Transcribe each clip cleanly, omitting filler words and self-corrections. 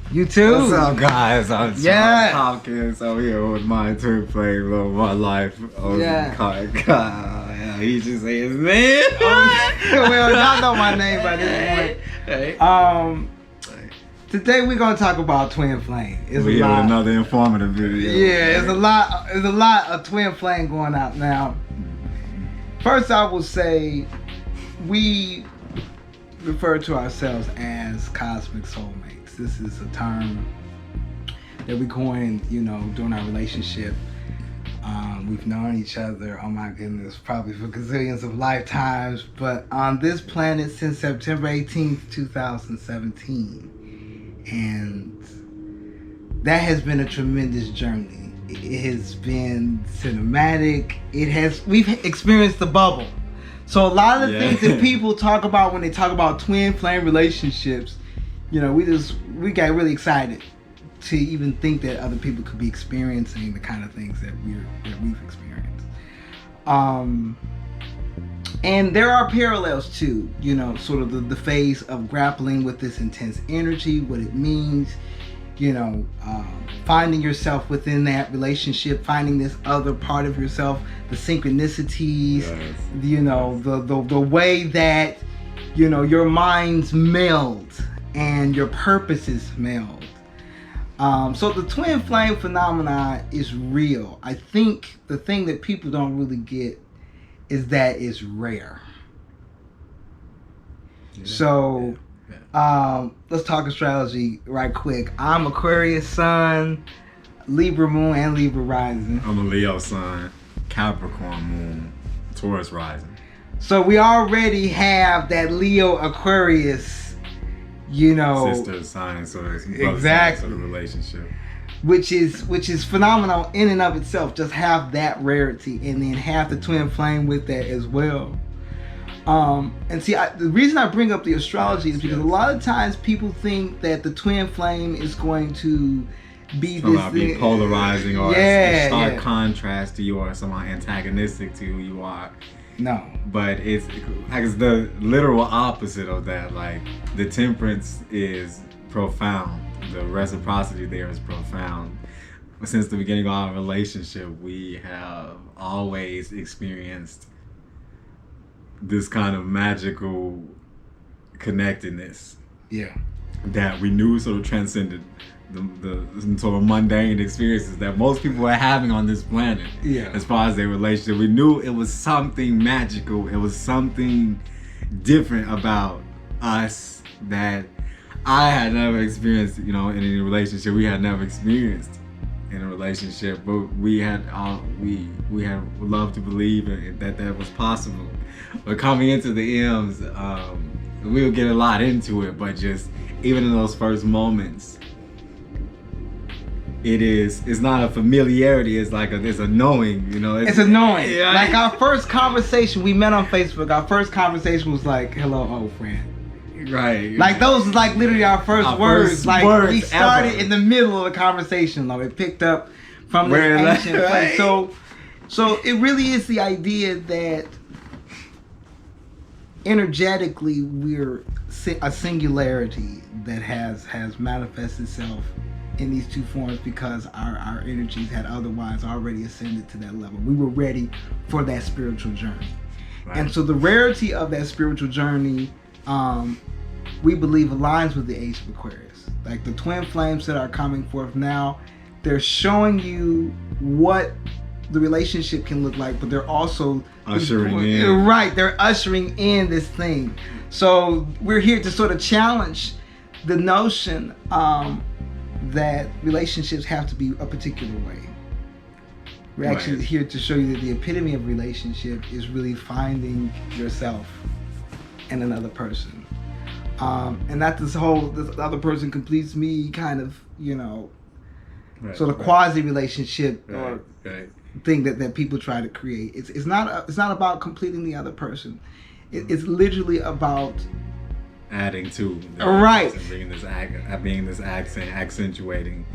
You too. What's up, guys? I'm Yes. Charles Hopkins. I'm here with my twin flame of my life. Yeah. God, he just say his name. Well, y'all know my name by this point. Today we're gonna talk about twin flame. We're here with another informative video. Yeah, there's a lot of twin flame going out now. First, I will say we refer to ourselves as cosmic soulmates. This is a term that we coined, during our relationship. We've known each other, oh my goodness, probably for gazillions of lifetimes, but on this planet since September 18th, 2017. And that has been a tremendous journey. It has been cinematic. We've experienced the bubble. So a lot of the things that people talk about when they talk about twin flame relationships, we got really excited to even think that other people could be experiencing the kind of things that we've experienced. And there are parallels too, sort of the phase of grappling with this intense energy, what it means, finding yourself within that relationship, finding this other part of yourself, the synchronicities, the way that, your minds meld and your purposes meld. So the twin flame phenomenon is real. I think the thing that people don't really get is that it's rare. So let's talk astrology right quick. I'm Aquarius sun, Libra moon, and Libra rising. I'm a Leo sun, Capricorn moon, Taurus rising. So we already have that Leo Aquarius, sister sign, so it's exactly sort of relationship, which is phenomenal in and of itself. Just have that rarity, and then have the twin flame with that as well. And see, the reason I bring up the astrology is because a lot of times people think that the twin flame is going to be be polarizing or a stark contrast to you, or somehow antagonistic to who you are. No, but it's the literal opposite of that. Like, the temperance is profound, the reciprocity there is profound. Since the beginning of our relationship, we have always experienced this kind of magical connectedness. Yeah, that we knew sort of transcended the sort of mundane experiences that most people are having on this planet. Yeah. As far as their relationship, we knew it was something magical. It was something different about us that I had never experienced, in any relationship. We had never experienced in a relationship, but we had loved to believe that was possible. But coming into the M's, we'll get a lot into it, but just even in those first moments, it's not a familiarity, it's like it's a knowing, it's a knowing. Yeah. Like our first conversation, we met on Facebook, our first conversation was like, hello, old friend. Right. Like those was like literally our first words. We started in the middle of the conversation, like it picked up from this ancient place. So it really is the idea that energetically we're a singularity that has manifested itself in these two forms because our energies had otherwise already ascended to that level. We were ready for that spiritual journey. Right. And so the rarity of that spiritual journey, we believe aligns with the age of Aquarius. Like the twin flames that are coming forth now, they're showing you what the relationship can look like, but they're also ushering in. Right, they're ushering in this thing. So we're here to sort of challenge the notion that relationships have to be a particular way. We're actually here to show you that the epitome of relationship is really finding yourself in another person. And not this other person completes me kind of, sort of quasi relationship or thing that people try to create. It's not about completing the other person. It's literally about adding to, right, being this accent, accentuating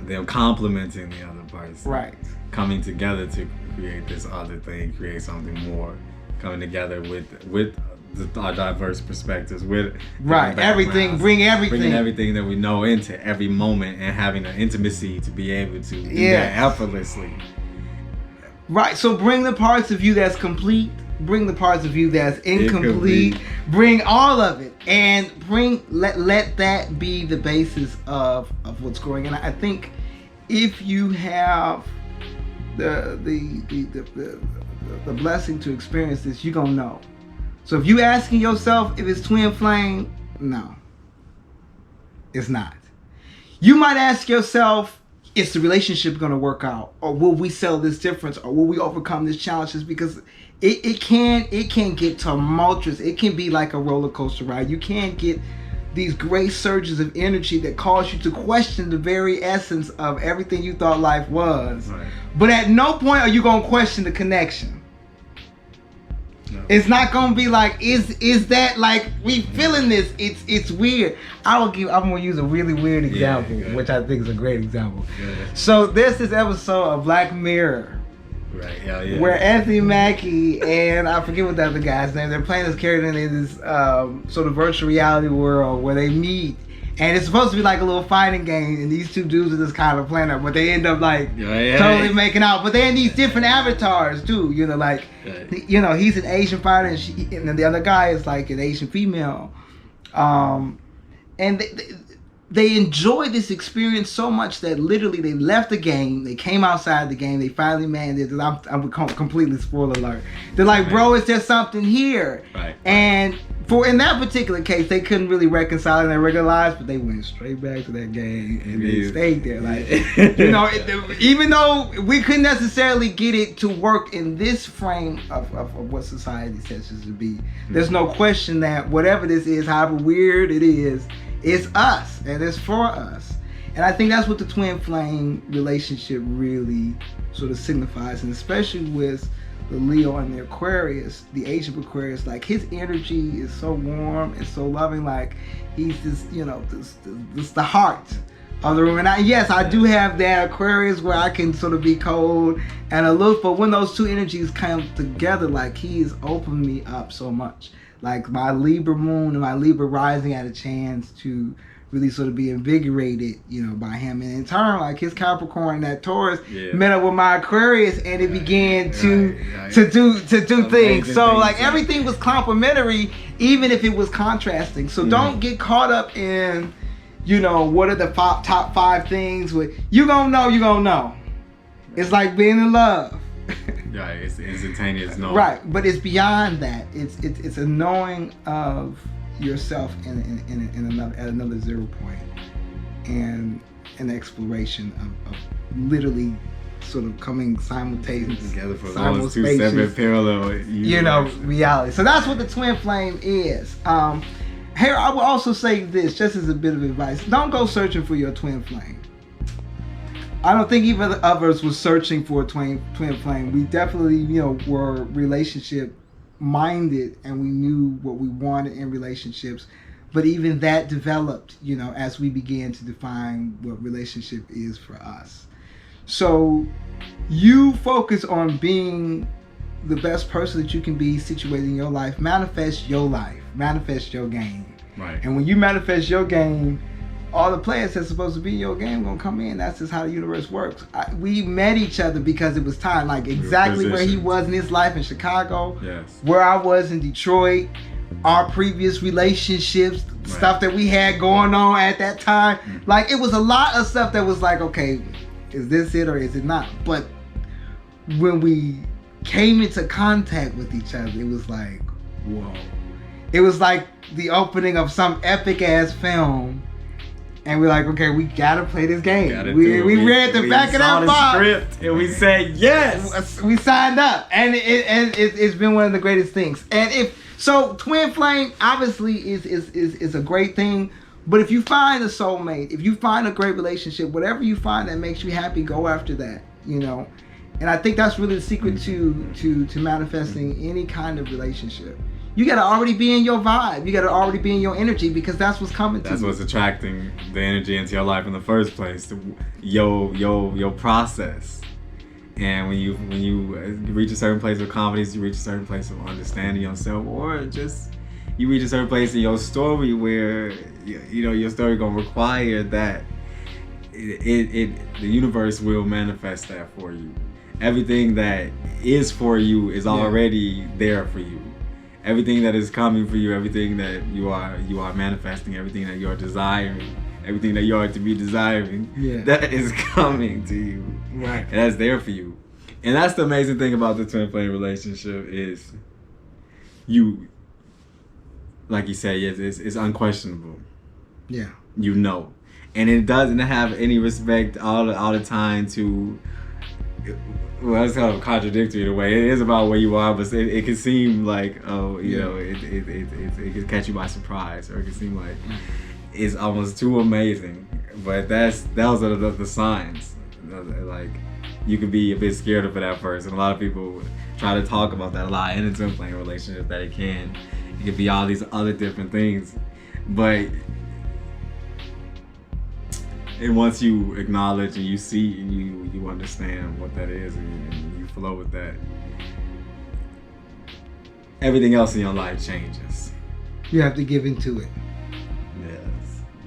them, complementing the other person, right, coming together to create this other thing, create something more, coming together with our diverse perspectives with right, everything, bringing everything that we know into every moment and having the intimacy to be able to do that effortlessly. Right, so bring the parts of you that's complete, bring the parts of you that's incomplete, bring all of it, and let that be the basis of what's going on. I think if you have the blessing to experience this, you're gonna know. So if you asking yourself if it's twin flame, no, it's not. You might ask yourself, is the relationship going to work out, or will we settle this difference, or will we overcome these challenges? Because it can get tumultuous. It can be like a roller coaster ride. You can get these great surges of energy that cause you to question the very essence of everything you thought life was. Right. But at no point are you going to question the connection. No. It's not gonna be like, is that like we feeling this? It's weird. I'm gonna use a really weird example, which I think is a great example. Good. So there's this episode of Black Mirror, right? Where Anthony Mackie and I forget what the other guy's name. They're playing this character in this sort of virtual reality world where they meet. And it's supposed to be like a little fighting game, and these two dudes are just kind of playing up, but they end up like totally making out. But they're in these different avatars too, like he's an Asian fighter, and then the other guy is like an Asian female, and they enjoy this experience so much that literally they left the game, they came outside the game, they finally I'm completely spoiler alert. They're like, bro, is there something here? Right. And in that particular case, they couldn't really reconcile in their regular lives, but they went straight back to that game and they stayed there. Like, even though we couldn't necessarily get it to work in this frame of what society says it to be, there's no question that whatever this is, however weird it is, it's us and it's for us. And I think that's what the twin flame relationship really sort of signifies, and especially with the Leo and the Aquarius, the age of Aquarius, like his energy is so warm and so loving. Like he's just, this the heart of the room. And I do have that Aquarius where I can sort of be cold and aloof, but when those two energies come together, like he has opened me up so much. Like my Libra moon and my Libra rising had a chance to really sort of be invigorated, by him. And in turn, like his Capricorn, that Taurus, met up with my Aquarius, and it began to do things. So like everything was complementary, even if it was contrasting. So don't get caught up in, what are the top 5 things. You gonna know. It's like being in love. Yeah, it's instantaneous knowing. Right, but it's beyond that. It's a knowing of yourself in at another 0 point, and an exploration of literally sort of coming simultaneously together for those two separate parallel reality. So that's what the twin flame is. Here I will also say this, just as a bit of advice: don't go searching for your twin flame. I don't think either of us was searching for a twin flame. We definitely, were relationship minded, and we knew what we wanted in relationships. But even that developed, as we began to define what relationship is for us. So you focus on being the best person that you can be situated in your life. Manifest your life. Manifest your game. Right. And when you manifest your game, all the players that's supposed to be in your game gonna come in. That's just how the universe works. We met each other because it was time. Like exactly where he was in his life in Chicago, where I was in Detroit, our previous relationships, stuff that we had going on at that time. Like it was a lot of stuff that was like, okay, is this it or is it not? But when we came into contact with each other, it was like, whoa. It was like the opening of some epic ass film. And we're like, okay, we gotta play this game. We read the back of that box, script, and we said yes. We signed up, and it's been one of the greatest things. And twin flame obviously is a great thing. But if you find a soulmate, if you find a great relationship, whatever you find that makes you happy, go after that. And I think that's really the secret to manifesting any kind of relationship. You gotta already be in your vibe. You gotta already be in your energy, because that's what's coming to you. That's what's attracting the energy into your life in the first place. Your process. And when you reach a certain place of confidence, you reach a certain place of understanding yourself, or just you reach a certain place in your story where you know your story gonna require that the universe will manifest that for you. Everything that is for you is already there for you. Everything that is coming for you, everything that you are manifesting, everything that you are desiring, everything that you are to be desiring, that is coming to you. Right. And that's there for you. And that's the amazing thing about the twin flame relationship is you, like you said, it's unquestionable. Yeah. You know. And it doesn't have any respect all the time to, well, it's kind of contradictory in a way. It is about where you are, but it can seem like, oh, you know, it can catch you by surprise, or it can seem like it's almost too amazing. But those are the signs. Like, you could be a bit scared of it at first, and a lot of people try to talk about that a lot in a twin flame relationship, that it can be all these other different things, but and once you acknowledge and you see and you understand what that is, and you flow with that, everything else in your life changes. You have to give into it.